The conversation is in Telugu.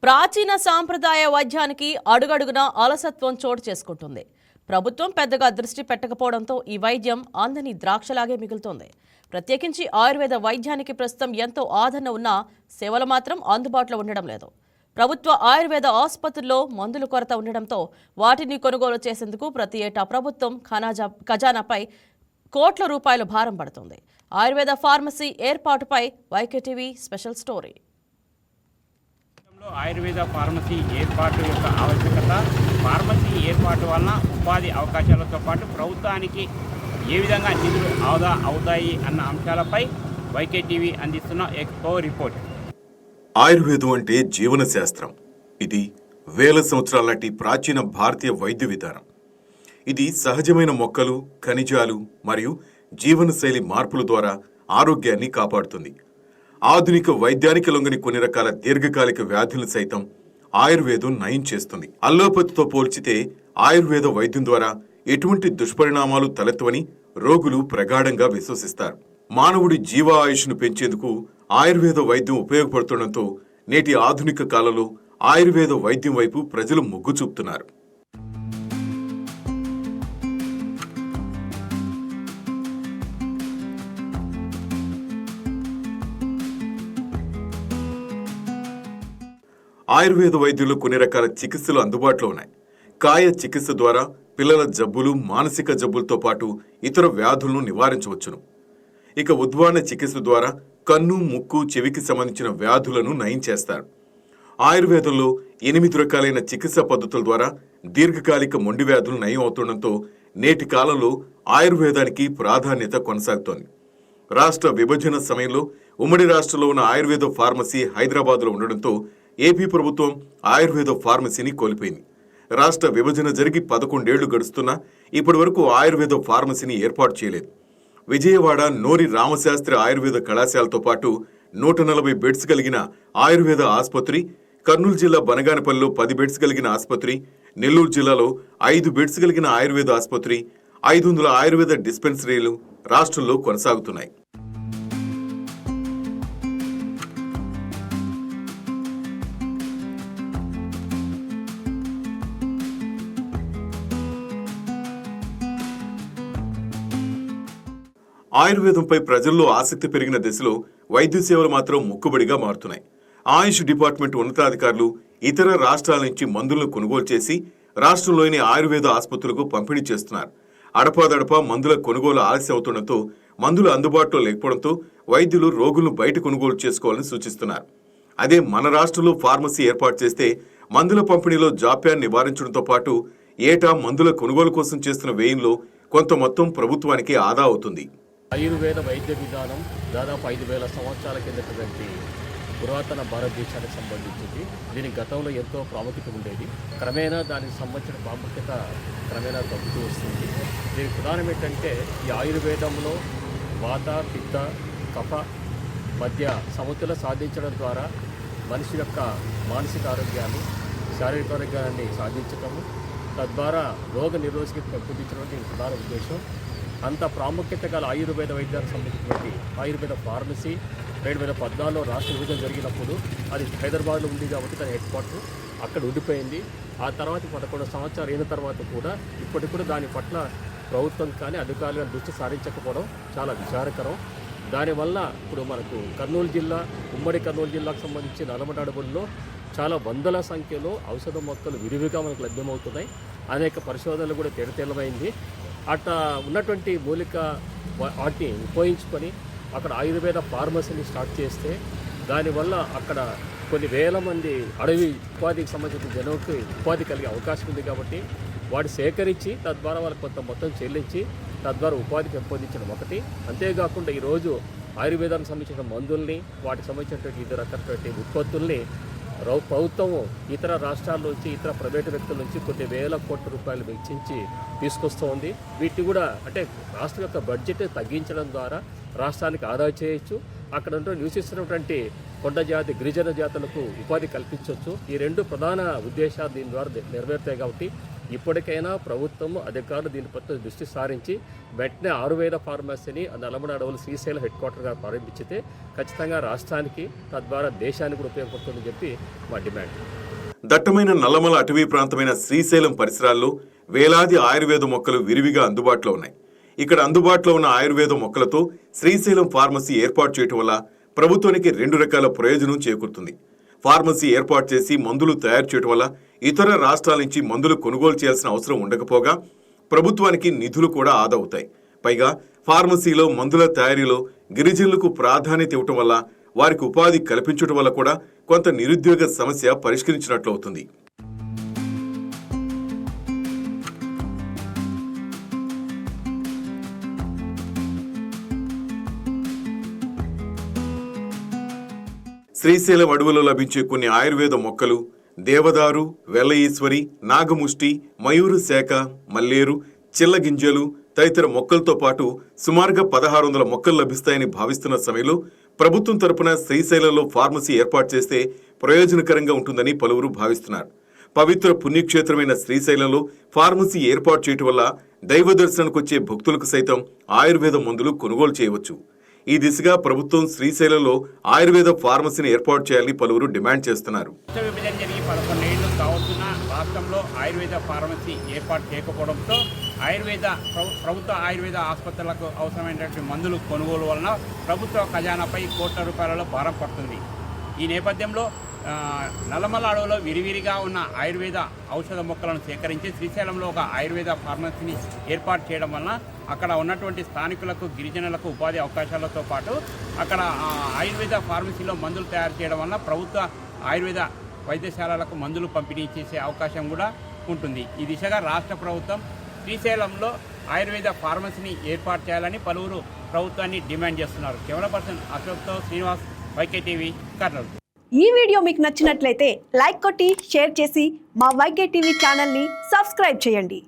ప్రాచీన సాంప్రదాయ వైద్యానికి అడుగడుగునా అలసత్వం చోటు చేసుకుంటుంది. ప్రభుత్వం పెద్దగా దృష్టి పెట్టకపోవడంతో ఈ వైద్యం అందని ద్రాక్షలాగే మిగులుతోంది. ప్రత్యేకించి ఆయుర్వేద వైద్యానికి ప్రస్తుతం ఎంతో ఆదరణ ఉన్నా సేవలు మాత్రం అందుబాటులో ఉండడం లేదు. ప్రభుత్వ ఆయుర్వేద ఆసుపత్రుల్లో మందుల కొరత ఉండడంతో వాటిని కొనుగోలు చేసేందుకు ప్రతి ఏటా ప్రభుత్వం ఖజానాపై కోట్ల రూపాయల భారం పడుతుంది. ఆయుర్వేద ఫార్మసీ ఏర్పాటుపై వైకేటీవీ స్పెషల్ స్టోరీ. ఆయుర్వేద ఫార్మసీ ఏర్పాటు యొక్క ఆవశ్యకత, ఫార్మసీ ఏర్పాటు వలన ఉపాధి అవకాశాలతో పాటు ప్రభుత్వానికి ఏ విధంగా నిధులు ఆదా అవుతాయి అన్న అంశాలపై వైకేటీవీ అందిస్తున్న ఎక్స్పో రిపోర్ట్. ఆయుర్వేదం అంటే జీవన శాస్త్రం. ఇది వేల సంవత్సరాల నాటి ప్రాచీన భారతీయ వైద్య విధానం. ఇది సహజమైన మొక్కలు, ఖనిజాలు మరియు జీవనశైలి మార్పుల ద్వారా ఆరోగ్యాన్ని కాపాడుతుంది. ఆధునిక వైద్యానికి లొంగని కొన్ని రకాల దీర్ఘకాలిక వ్యాధులను సైతం ఆయుర్వేదం నయం చేస్తుంది. అల్లోపతితో పోల్చితే ఆయుర్వేద వైద్యం ద్వారా ఎటువంటి దుష్పరిణామాలు తలెత్తవని రోగులు ప్రగాఢంగా విశ్వసిస్తారు. మానవుడి జీవ ఆయుష్ను పెంచేందుకు ఆయుర్వేద వైద్యం ఉపయోగపడుతుండటంతో నేటి ఆధునిక కాలంలో ఆయుర్వేద వైద్యం వైపు ప్రజలు మొగ్గు చూపుతున్నారు. ఆయుర్వేద వైద్యులు కొన్ని రకాల చికిత్సలు అందుబాటులో ఉన్నాయి. కాయ చికిత్స ద్వారా పిల్లల జబ్బులు, మానసిక జబ్బులతో పాటు ఇతర వ్యాధులను నివారించవచ్చును. ఇక ఉద్వాన చికిత్స ద్వారా కన్ను, ముక్కు, చెవికి సంబంధించిన వ్యాధులను నయం చేస్తారు. ఆయుర్వేదంలో 8 రకాలైన చికిత్సా పద్ధతుల ద్వారా దీర్ఘకాలిక మొండి వ్యాధులు నయం అవుతుండటంతో నేటి కాలంలో ఆయుర్వేదానికి ప్రాధాన్యత కొనసాగుతోంది. రాష్ట్ర విభజన సమయంలో ఉమ్మడి రాష్ట్రంలో ఉన్న ఆయుర్వేద ఫార్మసీ హైదరాబాద్లో ఉండడంతో ఏపీ ప్రభుత్వం ఆయుర్వేద ఫార్మసీని కోల్పోయింది. రాష్ట్ర విభజన జరిగి 11 ఏళ్లు గడుస్తున్నా ఇప్పటి వరకు ఆయుర్వేద ఫార్మసీని ఏర్పాటు చేయలేదు. విజయవాడ నోరి రామశాస్త్రి ఆయుర్వేద కళాశాలతో పాటు 140 బెడ్స్ కలిగిన ఆయుర్వేద ఆసుపత్రి, కర్నూలు జిల్లా బనగానపల్లిలో 10 బెడ్స్ కలిగిన ఆసుపత్రి, నెల్లూరు జిల్లాలో 5 బెడ్స్ కలిగిన ఆయుర్వేద ఆసుపత్రి, 500 ఆయుర్వేద డిస్పెన్సరీలు రాష్ట్రంలో కొనసాగుతున్నాయి. ఆయుర్వేదంపై ప్రజల్లో ఆసక్తి పెరిగిన దశలో వైద్య సేవలు మాత్రం మొక్కుబడిగా మారుతున్నాయి. ఆయుష్ డిపార్ట్మెంట్ ఉన్నతాధికారులు ఇతర రాష్ట్రాల నుంచి మందులను కొనుగోలు చేసి రాష్ట్రంలోని ఆయుర్వేద ఆసుపత్రులకు పంపిణీ చేస్తున్నారు. అడపాదడపా మందుల కొనుగోలు ఆలస్యం అవుతుండటంతో మందులు అందుబాటులో లేకపోవడంతో వైద్యులు రోగులను బయట కొనుగోలు చేసుకోవాలని సూచిస్తున్నారు. అదే మన రాష్ట్రంలో ఫార్మసీ ఏర్పాటు చేస్తే మందుల పంపిణీలో జాప్యాన్ని నివారించడంతో పాటు ఏటా మందుల కొనుగోలు కోసం చేస్తున్న వ్యయంలో కొంత మొత్తం ప్రభుత్వానికి ఆదా అవుతుంది. ఆయుర్వేద వైద్య విధానం దాదాపు 5,000 సంవత్సరాల కిందటువంటి పురాతన భారతదేశానికి సంబంధించింది. దీని గతంలో ఎంతో ప్రాముఖ్యత ఉండేది. క్రమేణా దానికి సంబంధించిన ప్రాముఖ్యత క్రమేణా తగ్గుతూ వస్తుంది. దీనికి ప్రధానం ఏంటంటే ఈ ఆయుర్వేదంలో వాత, పిత్త, కఫ మధ్య సమతుల్యం సాధించడం ద్వారా మనిషి యొక్క మానసిక ఆరోగ్యాన్ని, శారీరక ఆరోగ్యాన్ని సాధించటము, తద్వారా రోగ నిరోధక పెంపొందించడం దీని ప్రధాన ఉద్దేశం. అంత ప్రాముఖ్యత గల ఆయుర్వేద వైద్యానికి సంబంధించినటువంటి ఆయుర్వేద ఫార్మసీ 2014లో రాష్ట్ర విభజన జరిగినప్పుడు అది హైదరాబాద్లో ఉంది కాబట్టి దాని హెడ్ క్వార్టర్ అక్కడ ఉండిపోయింది. ఆ తర్వాత 11 సంవత్సరాలు అయిన తర్వాత కూడా ఇప్పటికి కూడా దాని పట్ల ప్రభుత్వం కానీ అధికారులు దృష్టి సారించకపోవడం చాలా విచారకరం. దానివల్ల ఇప్పుడు మనకు కర్నూలు జిల్లా, ఉమ్మడి కర్నూలు జిల్లాకు సంబంధించి నల్లమడ అడవుల్లో చాలా వందల సంఖ్యలో ఔషధ మొక్కలు విరివిగా మనకు లభ్యమవుతున్నాయి. అనేక పరిశోధనలు కూడా తేటతెల్లమైంది. అట్లా ఉన్నటువంటి మూలిక వాటిని ఉపయోగించుకొని అక్కడ ఆయుర్వేద ఫార్మసీని స్టార్ట్ చేస్తే దానివల్ల అక్కడ కొన్ని వేల మంది అడవి ఉపాధికి సంబంధించిన జనంకి ఉపాధి కలిగే అవకాశం ఉంది. కాబట్టి వాటి సేకరించి తద్వారా వాళ్ళకి కొంత మొత్తం చెల్లించి తద్వారా ఉపాధి పెంపొందించడం ఒకటి. అంతేకాకుండా ఈరోజు ఆయుర్వేదానికి సంబంధించిన మందుల్ని, వాటికి సంబంధించినటువంటి ఇతర రకాలైన ఉత్పత్తుల్ని ప్రభుత్వం ఇతర రాష్ట్రాల నుంచి, ఇతర ప్రైవేటు వ్యక్తుల నుంచి కొన్ని వేల కోట్ల రూపాయలు వెచ్చించి తీసుకొస్తూ ఉంది. వీటిని కూడా అంటే రాష్ట్రం యొక్క బడ్జెట్ తగ్గించడం ద్వారా రాష్ట్రానికి ఆదా చేయొచ్చు. అక్కడ నివసిస్తున్నటువంటి కొండ జాతి, గిరిజన జాతులకు ఉపాధి కల్పించవచ్చు. ఈ 2 ప్రధాన ఉద్దేశాలు దీని ద్వారా నెరవేరుతాయి. కాబట్టి ఇప్పటికైనా ప్రభుత్వం అధికారులు దీని పట్ల దృష్టి సారించి వెంటనే ఆయుర్వేద ఫార్మసీని నల్లమల అడవులు శ్రీశైలం హెడ్ క్వార్టర్గా ప్రారంభించితే ఖచ్చితంగా రాష్ట్రానికి తద్వారా దేశానికి కూడా ఉపయోగపడుతుందని చెప్పి మా డిమాండ్. దట్టమైన నల్లమల అటవీ ప్రాంతమైన శ్రీశైలం పరిసరాల్లో వేలాది ఆయుర్వేద మొక్కలు విరివిగా అందుబాటులో ఉన్నాయి. ఇక్కడ అందుబాటులో ఉన్న ఆయుర్వేద మొక్కలతో శ్రీశైలం ఫార్మసీ ఏర్పాటు చేయడం వల్ల ప్రభుత్వానికి 2 రకాల ప్రయోజనం చేకూరుతుంది. ఫార్మసీ ఏర్పాటు చేసి మందులు తయారు చేయడం వల్ల ఇతర రాష్ట్రాల నుంచి మందులు కొనుగోలు చేయాల్సిన అవసరం ఉండకపోగా ప్రభుత్వానికి నిధులు కూడా ఆదా అవుతాయి. పైగా ఫార్మసీలో మందుల తయారీలో గిరిజనులకు ప్రాధాన్యత ఇవ్వటం వల్ల వారికి ఉపాధి కల్పించడం వల్ల కూడా కొంత నిరుద్యోగ సమస్య పరిష్కరించినట్లు అవుతుంది. శ్రీశైలం అడవులో లభించే కొన్ని ఆయుర్వేద మొక్కలు దేవదారు, వెల్ల ఈశ్వరి, నాగముష్టి, మయూరు శాఖ, మల్లేరు, చిల్లగింజలు తదితర మొక్కలతో పాటు సుమారుగా 1600 మొక్కలు లభిస్తాయని భావిస్తున్న సమయంలో ప్రభుత్వం తరపున శ్రీశైలంలో ఫార్మసీ ఏర్పాటు చేస్తే ప్రయోజనకరంగా ఉంటుందని పలువురు భావిస్తున్నారు. పవిత్ర పుణ్యక్షేత్రమైన శ్రీశైలంలో ఫార్మసీ ఏర్పాటు చేయటం వల్ల దైవ దర్శనానికి వచ్చే భక్తులకు సైతం ఆయుర్వేద మందులు కొనుగోలు చేయవచ్చు. ఈ దిశగా ప్రభుత్వం శ్రీశైలంలో ఆయుర్వేద ఫార్మసీని ఏర్పాటు చేయాలని పలువురు డిమాండ్ చేస్తున్నారు. విభజన జరిగి 11 ఏళ్లు కావస్తున్న రాష్ట్రంలో ఆయుర్వేద ఫార్మసీ ఏర్పాటు చేయకపోవడంతో ప్రభుత్వ ఆయుర్వేద ఆసుపత్రులకు అవసరమైనటువంటి మందులు కొనుగోలు వలన ప్రభుత్వ ఖజానాపై కోట్ల రూపాయలలో భారం పడుతుంది. ఈ నేపథ్యంలో నల్లమల అడవులో విరివిరిగా ఉన్న ఆయుర్వేద ఔషధ మొక్కలను సేకరించి శ్రీశైలంలో ఒక ఆయుర్వేద ఫార్మసీని ఏర్పాటు చేయడం వలన అక్కడ ఉన్నటువంటి స్థానికులకు, గిరిజనులకు ఉపాధి అవకాశాలతో పాటు అక్కడ ఆయుర్వేద ఫార్మసీలో మందులు తయారు చేయడం వలన ప్రభుత్వ ఆయుర్వేద వైద్యశాలలకు మందులు పంపిణీ చేసే అవకాశం కూడా ఉంటుంది. ఈ దిశగా రాష్ట్ర ప్రభుత్వం శ్రీశైలంలో ఆయుర్వేద ఫార్మసీని ఏర్పాటు చేయాలని పలువురు ప్రభుత్వాన్ని డిమాండ్ చేస్తున్నారు. కెమెరా పర్సన్ అశోక్తో శ్రీనివాస్, YKTV, కర్నూలు. ఈ వీడియో మీకు నచ్చినట్లయితే లైక్ కొట్టి షేర్ చేసి మా YKTV ఛానల్ని సబ్స్క్రైబ్ చేయండి.